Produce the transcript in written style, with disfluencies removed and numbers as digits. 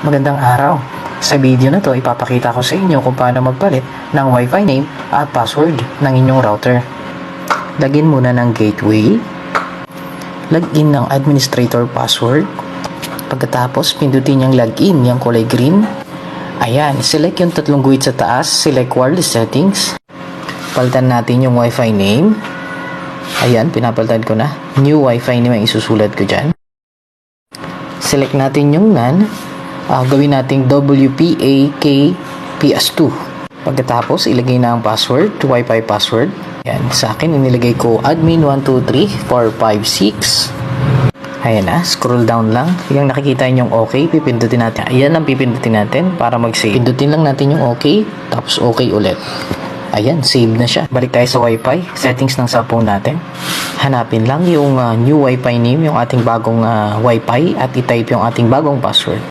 Magandang araw. Sa video na to, ipapakita ko sa inyo kung paano magpalit ng Wi-Fi name at password ng inyong router. Lagin muna ng gateway. Login ng administrator password. Pagkatapos, pindutin yung login, yung kulay green. Ayan, select yung tatlong guhit sa taas. Select wireless settings. Palitan natin yung Wi-Fi name. Ayan, pinapalitan ko na. New Wi-Fi name ang isusulat ko dyan. Select natin yung NAN. Gawin nating WPAKPS2. Pagkatapos, ilagay na ang password, Wi-Fi password. Yan, sa akin, inilagay ko admin123456. Ayan na, scroll down lang. Yung nakikita nyo yung OK, pipindutin natin. Ayan ang pipindutin natin para mag-save. Pindutin lang natin yung OK, tapos OK ulit. Ayan, save na siya. Balik tayo sa Wi-Fi, settings ng cellphone natin. Hanapin lang yung new Wi-Fi name, yung ating bagong Wi-Fi, at i-type yung ating bagong password.